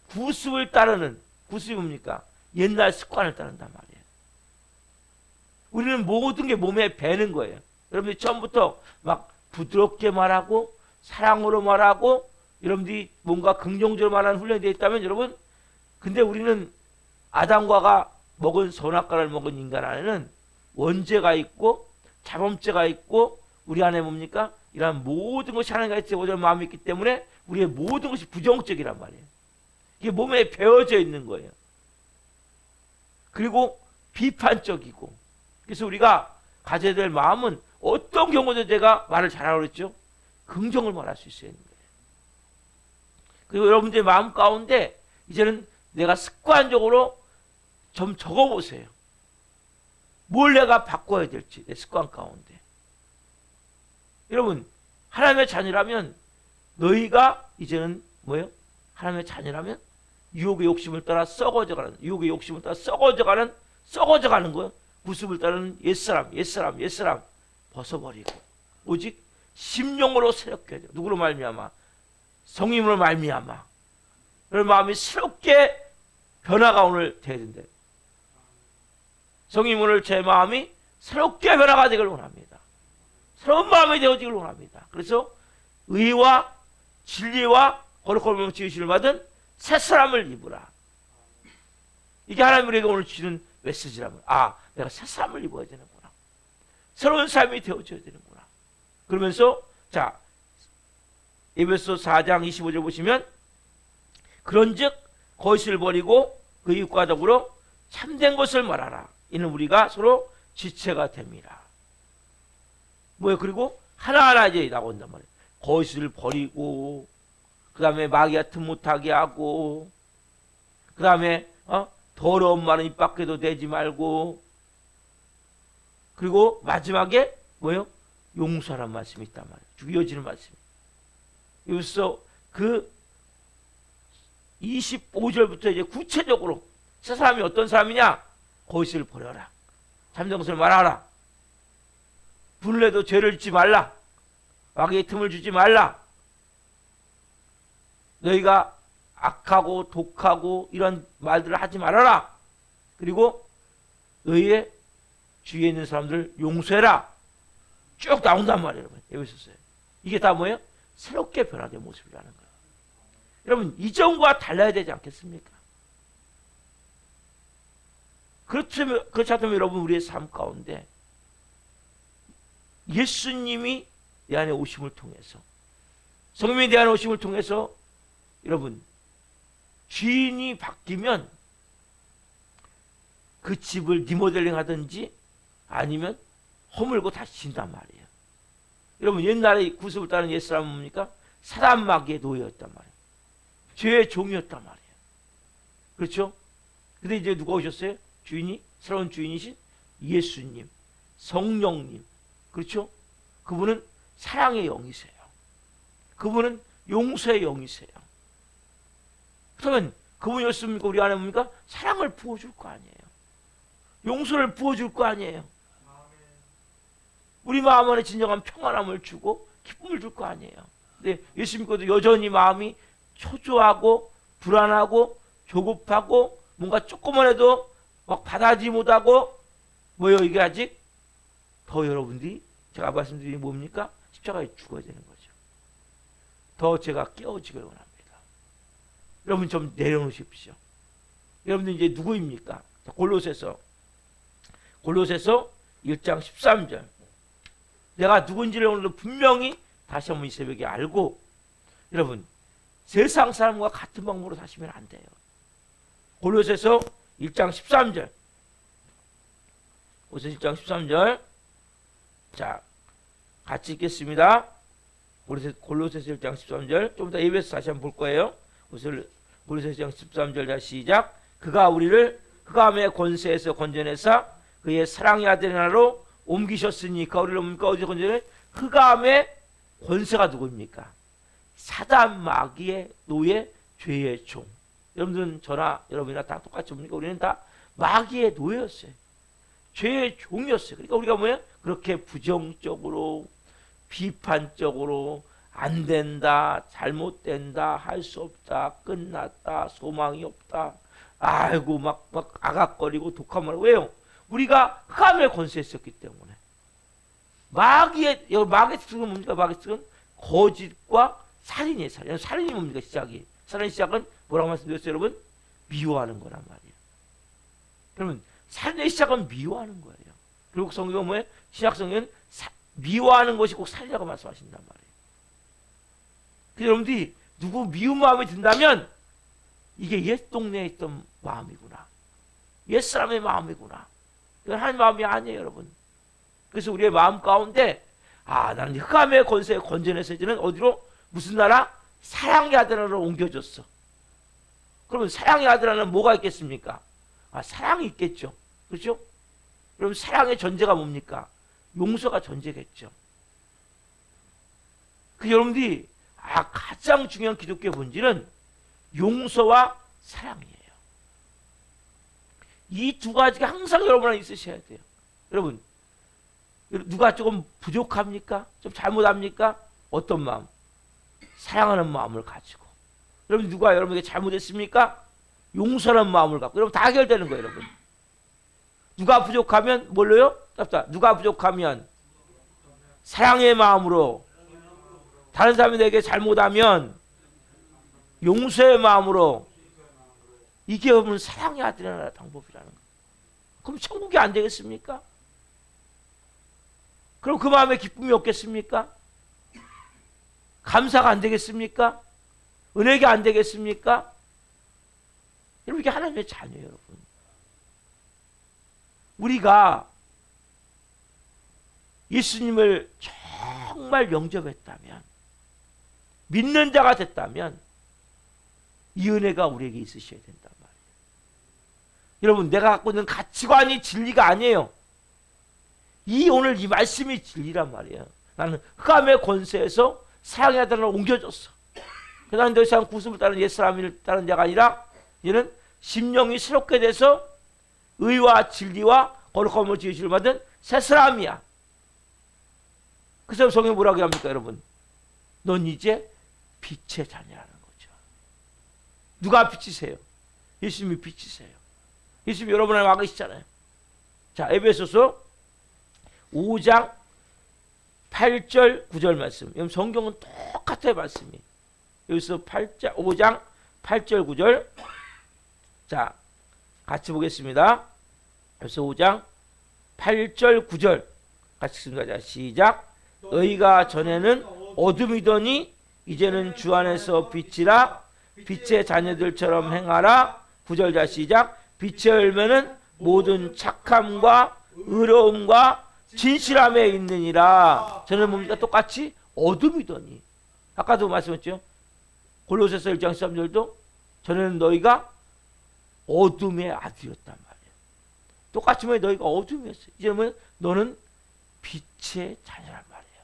구습을 따르는, 구습이 뭡니까? 옛날 습관을 따른단 말이에요. 우리는 모든 게 몸에 배는 거예요. 여러분들이 처음부터 막 부드럽게 말하고 사랑으로 말하고 여러분들이 뭔가 긍정적으로 말하는 훈련이 되어 있다면 여러분, 근데 우리는 아담과가 먹은 선악과를 먹은 인간 안에는 원죄가 있고 자범죄가 있고 우리 안에 뭡니까? 이러한 모든 것이 하나님과 제어되는 마음이 있기 때문에 우리의 모든 것이 부정적이란 말이에요. 이게 몸에 배어져 있는 거예요. 그리고 비판적이고. 그래서 우리가 가져야 될 마음은 어떤 경우도 제가 말을 잘하라고 그랬죠? 긍정을 말할 수 있어야 하는 거예요. 그리고 여러분들의 마음 가운데 이제는 내가 습관적으로 좀 적어보세요. 뭘 내가 바꿔야 될지 내 습관 가운데. 여러분, 하나님의 자녀라면 너희가 이제는 뭐예요? 하나님의 자녀라면 유혹의 욕심을 따라 썩어져가는, 유혹의 욕심을 따라 썩어져가는 거예요. 구습을 따르는 옛사람 벗어버리고 오직 심령으로 새롭게 해야 돼요. 누구로 말미암아? 성령으로 말미암아. 그런 마음이 새롭게 변화가 오늘 돼야 된대요. 성령 오늘 제 마음이 새롭게 변화가 되길 원합니다. 새로운 마음이 되어지길 원합니다. 그래서 의와 진리와 거룩함으로 지으심을 받은 새 사람을 입으라. 이게 하나님 우리에게 오늘 주시는 메시지라면, 아, 내가 새 사람을 입어야 되는구나. 새로운 삶이 되어져야 되는구나. 그러면서 자, 에베소 4장 25절 보시면 그런즉 거짓을 버리고 그 이웃과 더불어 참된 것을 말하라. 이는 우리가 서로 지체가 됩니다. 뭐예요? 그리고 하나하나 이제 나온단 말이에요. 거짓을 버리고, 그 다음에 마귀가 틈 못하게 하고, 그 다음에 더러운 말은 입 밖에도 내지 말고, 그리고 마지막에 뭐예요? 용서하라는 말씀이 있단 말이에요. 이어지는 말씀이. 여기서 그 25절부터 이제 구체적으로 새 사람이 어떤 사람이냐? 거짓을 버려라. 참된 것을 말하라. 분을해도 죄를 짓지 말라. 마귀의 틈을 주지 말라. 너희가 악하고 독하고 이런 말들을 하지 말아라. 그리고 너희의 주위에 있는 사람들을 용서해라. 쭉 나온단 말이에요. 여러분. 에베소서에. 이게 다 뭐예요? 새롭게 변화된 모습이라는 거예요. 여러분, 이전과 달라야 되지 않겠습니까? 그렇지 않다면 여러분, 우리의 삶 가운데 예수님이 내 안에 오심을 통해서, 성령이 내 안에 오심을 통해서 여러분, 주인이 바뀌면 그 집을 리모델링 하든지 아니면 허물고 다시 진단 말이에요. 여러분, 옛날에 구습을 따르는 옛사람은 뭡니까? 사단 마귀의 노예였단 말이에요. 죄의 종이었단 말이에요. 그렇죠? 근데 이제 누가 오셨어요? 주인이, 새로운 주인이신 예수님, 성령님. 그렇죠? 그분은 사랑의 영이세요. 그분은 용서의 영이세요. 그러면 그분이었습니까? 우리 안에 뭡니까? 사랑을 부어줄 거 아니에요. 용서를 부어줄 거 아니에요. 우리 마음 안에 진정한 평안함을 주고 기쁨을 줄 거 아니에요. 근데 예수 믿고도 여전히 마음이 초조하고 불안하고 조급하고 뭔가 조금만 해도 막 받아들이지 못하고 뭐예요? 이게 아직 더 여러분들이 제가 말씀드린 게 뭡니까? 십자가에 죽어야 되는 거죠. 더 제가 깨어지길 원합니다. 여러분 좀 내려놓으십시오. 여러분들 이제 누구입니까? 골로새서 1장 13절. 내가 누군지를 오늘 분명히 다시 한번 이 새벽에 알고, 여러분 세상 사람과 같은 방법으로 사시면 안 돼요. 골로새서 1장 13절. 골로새 1장 13절. 자, 같이 읽겠습니다. 골로새서 1장 13절. 좀 이따 예배에서 다시 한번 볼 거예요. 골로새서 1장 13절. 자, 시작. 그가 우리를 흑암의 권세에서 건져내사 그의 사랑의 아들의 나라로 옮기셨으니, 그가 우리를 뭡니까? 어디서 건져내? 흑암의 권세가 누구입니까? 사단, 마귀의 노예, 죄의 종. 여러분들은 저나 여러분이나 다 똑같이 뭡니까? 우리는 다 마귀의 노예였어요. 죄의 종이었어요. 그러니까 우리가 뭐예요? 그렇게 부정적으로, 비판적으로, 안 된다, 잘못된다, 할 수 없다, 끝났다, 소망이 없다, 아이고 막 아각거리고 독함을. 왜요? 우리가 흑암의 권세에 있었기 때문에. 마귀의 뜻은 뭡니까? 마귀의 뜻은 거짓과 살인이에요. 살인이 뭡니까? 시작이. 살인의 시작은 뭐라고 말씀드렸어요, 여러분? 미워하는 거란 말이에요. 그러면 살인의 시작은 미워하는 거예요. 그리고 성경은 뭐예요? 신약 성경은 미워하는 것이 꼭 살이라고 말씀하신단 말이에요. 그래서 여러분들이 누구 미운 마음이 든다면 이게 옛 동네에 있던 마음이구나. 옛 사람의 마음이구나. 이건 하나님 마음이 아니에요, 여러분. 그래서 우리의 마음 가운데 나는 흑암의 권세에 건져내서 이제는 어디로? 무슨 나라? 사랑의 아들나라로 옮겨졌어. 그러면 사랑의 아들나라는 뭐가 있겠습니까? 사랑이 있겠죠. 그렇죠? 그럼 사랑의 전제가 뭡니까? 용서가 전제겠죠. 그 여러분들이 가장 중요한 기독교의 본질은 용서와 사랑이에요. 이 두 가지가 항상 여러분 안에 있으셔야 돼요. 여러분, 누가 조금 부족합니까? 좀 잘못합니까? 어떤 마음? 사랑하는 마음을 가지고. 여러분, 누가 여러분에게 잘못했습니까? 용서하는 마음을 갖고. 여러분, 다 해결되는 거예요, 여러분. 누가 부족하면 뭘로요? 누가 부족하면 사랑의 마음으로. 다른 사람이 내게 잘못하면 용서의 마음으로. 이게 여러분 사랑의 아들이라는 방법이라는 거예요. 그럼 천국이 안 되겠습니까? 그럼 그 마음에 기쁨이 없겠습니까? 감사가 안 되겠습니까? 은혜가 안 되겠습니까? 여러분, 이게 하나님의 자녀예요, 여러분. 우리가 예수님을 정말 영접했다면, 믿는 자가 됐다면 이 은혜가 우리에게 있으셔야 된단 말이에요. 여러분, 내가 갖고 있는 가치관이 진리가 아니에요. 오늘 이 말씀이 진리란 말이에요. 나는 흑암의 권세에서 사랑의 아들로 옮겨졌어. 나는 더 이상 구습을 따르는 옛사람을 따르는 자가 아니라 이제는 심령이 새롭게 돼서 의와 진리와 거룩함을 지으시를 받은 새 사람이야. 그래서 성경이 뭐라고 합니까, 여러분? 넌 이제 빛의 자녀라는 거죠. 누가 빛이세요? 예수님이 빛이세요. 예수님이 여러분 안에 와 계시잖아요. 자, 에베소서 5장 8절 9절 말씀. 여러분, 성경은 똑같아요, 말씀이. 여기서 5장 8절 9절. 자, 같이 보겠습니다. 에베소 5장 8절 9절 같이 읽습니다. 자, 시작. 너희가 전에는 어둠이더니 이제는 주 안에서 빛이라. 빛의 자녀들처럼 행하라. 9절. 자, 시작. 빛의 열매는 모든 착함과 의로움과 진실함에 있느니라. 저는 뭡니까? 똑같이 어둠이더니. 아까도 말씀했죠. 골로새서 1장 13절도 전에는 너희가 어둠의 아들이었단 말이에요. 똑같이 너희가 어둠이었어요. 이제는 너는 빛의 자녀란 말이에요.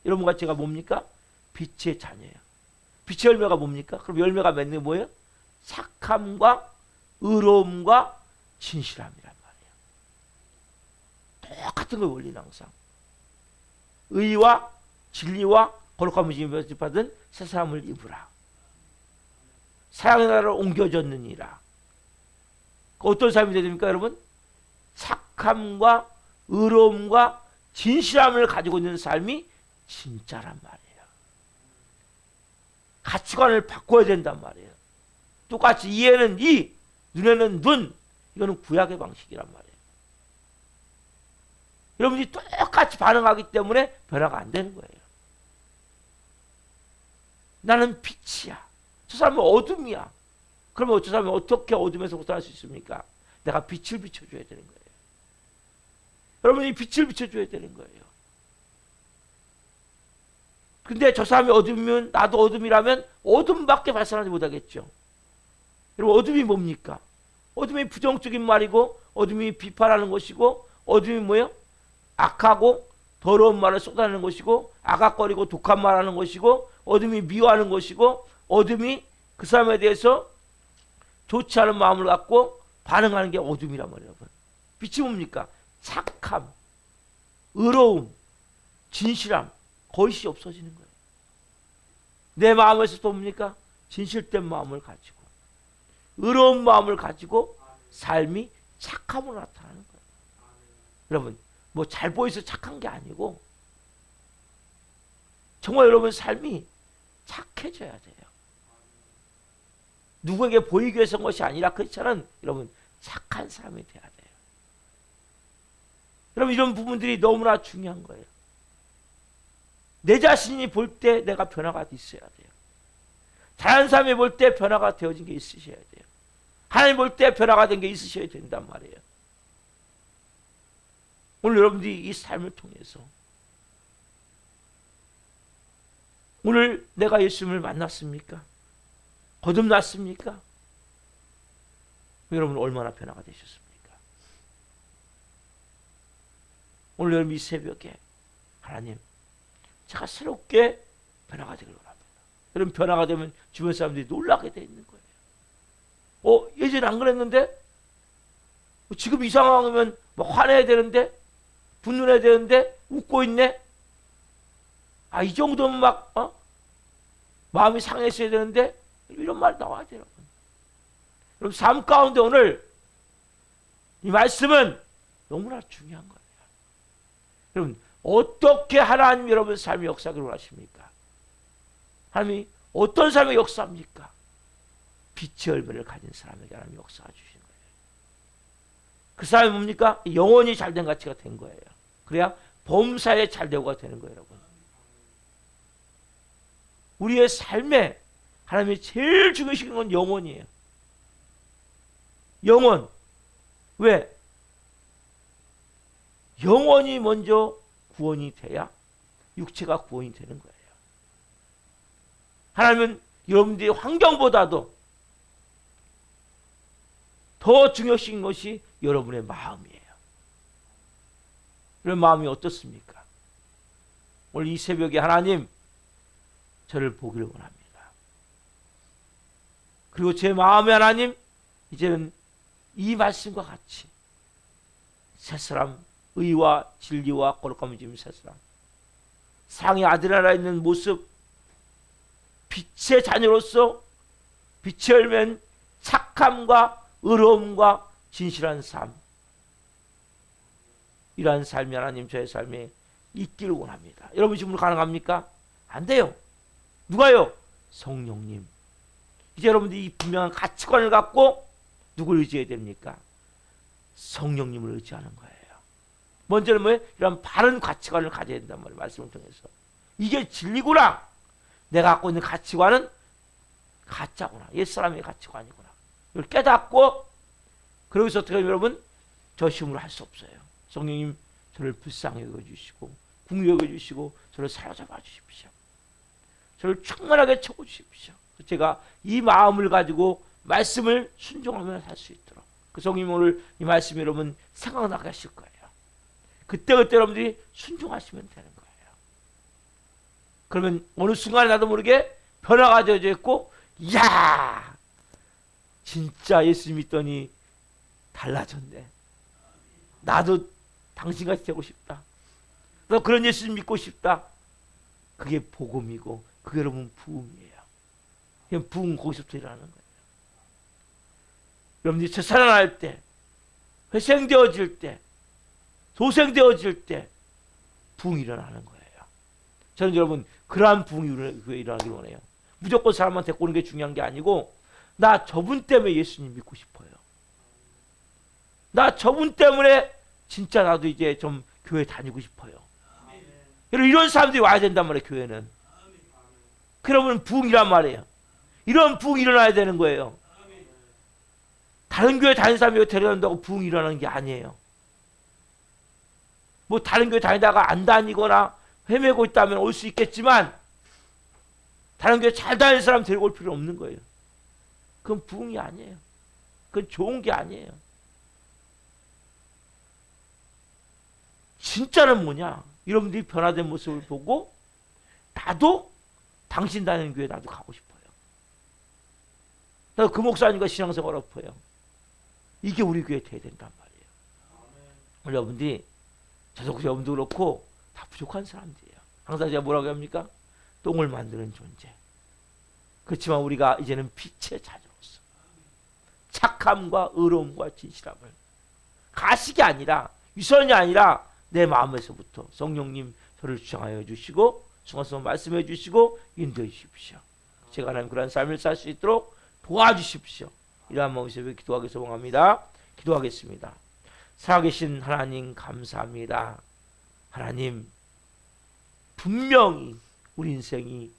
여러분과 제가 뭡니까? 빛의 자녀예요. 빛의 열매가 뭡니까? 그럼 열매가 맺는 게 뭐예요? 착함과 의로움과 진실함이란 말이에요. 똑같은 거 원리는 항상. 의와 진리와 거룩함을 받은 새 사람을 입으라. 사랑의 나라로 옮겨졌느니라. 어떤 삶이 되야 됩니까, 여러분? 착함과 의로움과 진실함을 가지고 있는 삶이 진짜란 말이에요. 가치관을 바꿔야 된단 말이에요. 똑같이 이에는 이, 눈에는 눈. 이거는 구약의 방식이란 말이에요. 여러분이 똑같이 반응하기 때문에 변화가 안 되는 거예요. 나는 빛이야. 저 사람은 어둠이야. 그러면 저 사람이 어떻게 어둠에서 벗어날 수 있습니까? 내가 빛을 비춰줘야 되는 거예요. 여러분이 빛을 비춰줘야 되는 거예요. 근데 저 사람이 어둠이면 나도 어둠이라면 어둠밖에 발산하지 못하겠죠. 여러분 어둠이 뭡니까? 어둠이 부정적인 말이고 어둠이 비판하는 것이고 어둠이 뭐예요? 악하고 더러운 말을 쏟아내는 것이고 아각거리고 독한 말하는 것이고 어둠이 미워하는 것이고 어둠이 그 사람에 대해서 좋지 않은 마음을 갖고 반응하는 게 어둠이란 말이에요. 여러분. 빛이 뭡니까? 착함, 의로움, 진실함, 거짓이 없어지는 거예요. 내 마음에서도 뭡니까? 진실된 마음을 가지고 의로운 마음을 가지고 삶이 착함으로 나타나는 거예요. 여러분 뭐 잘 보여서 착한 게 아니고 정말 여러분 삶이 착해져야 돼요. 누구에게 보이기 위해서 한 것이 아니라 그렇지는 여러분 착한 사람이 돼야 돼요. 여러분 이런 부분들이 너무나 중요한 거예요. 내 자신이 볼 때 내가 변화가 있어야 돼요. 다른 사람이 볼 때 변화가 되어진 게 있으셔야 돼요. 하나님 볼 때 변화가 된 게 있으셔야 된단 말이에요. 오늘 여러분들이 이 삶을 통해서 오늘 내가 예수님을 만났습니까? 거듭났습니까? 여러분 얼마나 변화가 되셨습니까? 오늘 여러분 이 새벽에 하나님 제가 새롭게 변화가 되길 원합니다. 여러분 변화가 되면 주변 사람들이 놀라게 돼 있는 거예요. 예전에 안 그랬는데 지금 이 상황이면 뭐 화내야 되는데 분노해야 되는데 웃고 있네. 이 정도면 막 마음이 상했어야 되는데 이런 말 나와야 돼요. 여러분 삶 가운데 오늘 이 말씀은 너무나 중요한 거예요. 여러분 어떻게 하나님 여러분 삶의 역사를 원하십니까? 하나님이 어떤 삶의 역사입니까? 빛의 열매를 가진 사람에게 하나님 역사가 주시는 거예요. 그 사람이 뭡니까? 영혼이 잘된 가치가 된 거예요. 그래야 범사에 잘되고가 되는 거예요. 여러분 우리의 삶에 하나님이 제일 중요시하는 건 영혼이에요. 영혼. 왜? 영혼이 먼저 구원이 돼야 육체가 구원이 되는 거예요. 하나님은 여러분들의 환경보다도 더 중요시한 것이 여러분의 마음이에요. 여러분 마음이 어떻습니까? 오늘 이 새벽에 하나님 저를 보기를 원합니다. 그리고 제 마음에 하나님 이제는 이 말씀과 같이 새사람 의와 진리와 거룩함을 지닌 새사람 상의 아들 하나 있는 모습 빛의 자녀로서 빛의 열매는 착함과 의로움과 진실한 삶 이러한 삶이 하나님 저의 삶에 있기를 원합니다. 여러분 지금 가능합니까? 안 돼요. 누가요? 성령님. 이제 여러분들이 이 분명한 가치관을 갖고 누굴 의지해야 됩니까? 성령님을 의지하는 거예요. 먼저는 뭐예요? 이런 바른 가치관을 가져야 된단 말이에요. 말씀을 통해서. 이게 진리구나. 내가 갖고 있는 가치관은 가짜구나. 옛사람의 가치관이구나. 이걸 깨닫고 그러면서 어떻게 하면 여러분 저 힘으로 할 수 없어요. 성령님 저를 불쌍히 여겨주시고 궁히 여겨주시고 저를 사로잡아 주십시오. 저를 충만하게 채워주십시오. 제가 이 마음을 가지고 말씀을 순종하며 살 수 있도록 그 성령님 오늘 이 말씀 여러분 생각나게 하실 거예요. 그때그때 여러분들이 순종하시면 되는 거예요. 그러면 어느 순간에 나도 모르게 변화가 되어져 있고 이야 진짜 예수 믿더니 달라졌네. 나도 당신같이 되고 싶다. 너 그런 예수 믿고 싶다. 그게 복음이고 그게 여러분 부흥이에요. 부흥 거기서부터 일어나는 거예요. 여러분들이 재살아날 때, 회생되어질 때, 소생되어질 때 부흥이 일어나는 거예요. 저는 여러분 그러한 부흥이 일어나길 원해요. 무조건 사람한테 꼬는 게 중요한 게 아니고 나 저분 때문에 예수님 믿고 싶어요. 나 저분 때문에 진짜 나도 이제 좀 교회 다니고 싶어요. 이런 사람들이 와야 된단 말이에요. 교회는. 그러면 부흥이란 말이에요. 이런 부흥이 일어나야 되는 거예요. 다른 교회 다니는 사람이 데려간다고 부흥이 일어나는 게 아니에요. 뭐 다른 교회 다니다가 안 다니거나 헤매고 있다면 올 수 있겠지만 다른 교회 잘 다니는 사람 데리고 올 필요는 없는 거예요. 그건 부흥이 아니에요. 그건 좋은 게 아니에요. 진짜는 뭐냐? 여러분들이 변화된 모습을 보고 나도 당신 다니는 교회 나도 가고 싶어요. 나도 그 목사님과 신앙생활 엎어요. 이게 우리 교회 돼야 된단 말이에요. 우리 여러분들이 저도 여러분도 그렇고 다 부족한 사람들이에요. 항상 제가 뭐라고 합니까? 똥을 만드는 존재. 그렇지만 우리가 이제는 빛의 자녀로서 착함과 의로움과 진실함을 가식이 아니라 위선이 아니라 내 마음에서부터 성령님 저를 주장하여 주시고 성화성 말씀해 주시고 인도해 주십시오. 제가 하나님 그런 삶을 살 수 있도록 도와주십시오. 이러한 마음에서 기도하기 소망합니다. 기도하겠습니다. 살아계신 하나님 감사합니다. 하나님 분명히 우리 인생이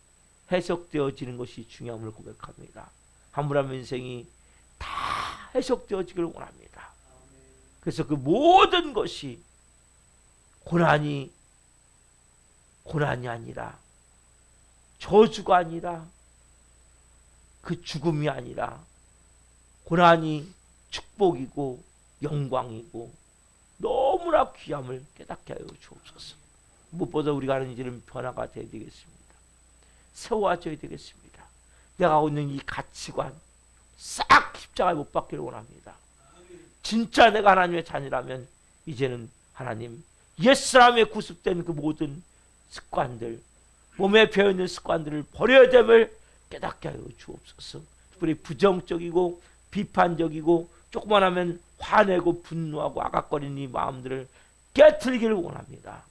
해석되어지는 것이 중요함을 고백합니다. 한 분 한 분 인생이 다 해석되어지기를 원합니다. 그래서 그 모든 것이 고난이 아니라 저주가 아니라 그 죽음이 아니라 고난이 축복이고 영광이고 너무나 귀함을 깨닫게 하여 주옵소서. 무엇보다 우리가 하는 일은 변화가 되어야 되겠습니다. 세워져야 되겠습니다. 내가 하고 있는 이 가치관 싹 십자가에 못 박기를 원합니다. 진짜 내가 하나님의 자녀라면 이제는 하나님 옛사람에 구습된 그 모든 습관들, 몸에 배어있는 습관들을 버려야 됨을 깨닫게 하여 주옵소서. 특별히 부정적이고 비판적이고 조금만 하면 화내고 분노하고 아각거리는 이 마음들을 깨트리기를 원합니다.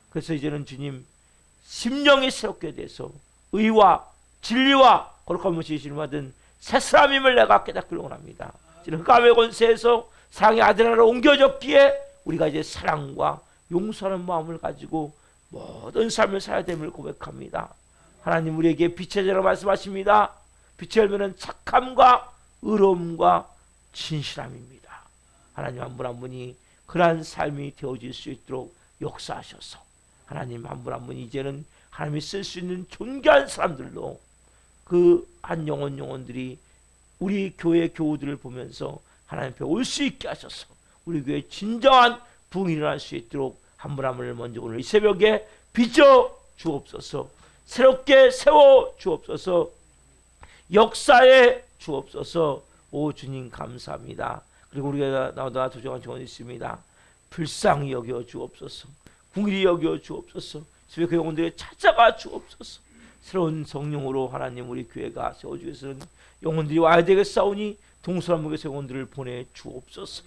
그래서 이제는 주님 심령이 새롭게 돼서 의와 진리와 거룩한 것이시를 받은 새 사람임을 내가 깨닫기를 원합니다. 지금 흑암의 권세에서 사랑의 아들아로 옮겨졌기에 우리가 이제 사랑과 용서하는 마음을 가지고 모든 삶을 살아야 됨을 고백합니다. 하나님 우리에게 빛의 자라 말씀하십니다. 빛의 열매는 착함과 의로움과 진실함입니다. 하나님 한 분 한 분이 그러한 삶이 되어질 수 있도록 역사하셔서 하나님 한 분 한 분이 이제는 하나님이 쓸 수 있는 존귀한 사람들로 그 한 영혼들이 우리 교회 교우들을 보면서 하나님 앞에 올 수 있게 하셔서 우리 교회에 진정한 부흥이 일어날 수 있도록 한 분 한 분을 먼저 오늘 이 새벽에 빚어 주옵소서. 새롭게 세워 주옵소서. 역사에 주옵소서. 오 주님 감사합니다. 그리고 우리가 나오다 도정한 정원이 있습니다. 불쌍히 여겨 주옵소서. 궁일이 여겨 주옵소서. 새벽 그 영혼들에 찾아가 주옵소서. 새로운 성령으로 하나님 우리 교회가 세워주기 위해서는 영혼들이 와야 되겠사오니 동서남북에서 영혼들을 보내 주옵소서.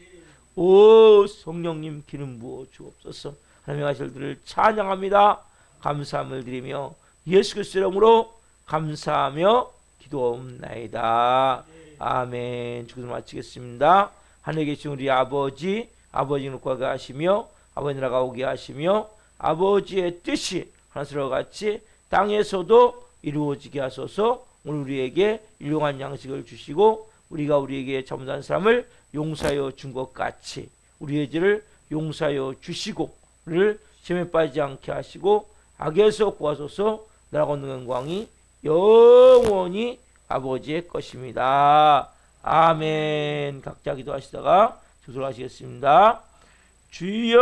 오 성령님 기름 부어 주옵소서. 하나님의 아들들을 찬양합니다. 감사함을 드리며 예수 그리스도의 이름으로 감사하며 기도옵나이다. 아멘. 주기도 마치겠습니다. 하늘에 계신 우리 아버지, 아버지는 거가 하시며 아버지 나라가 오게 하시며 아버지의 뜻이 하늘과 같이 땅에서도 이루어지게 하소서. 오늘 우리에게 일용할 양식을 주시고 우리가 우리에게 잘못한 사람을 용서하여 준 것 같이 우리의 죄를 용서하여 주시고 우리를 시험에 빠지지 않게 하시고 악에서 구하소서. 나라가 있는 영광이 영원히 아버지의 것입니다. 아멘. 각자 기도하시다가 조솔하시겠습니다. 주여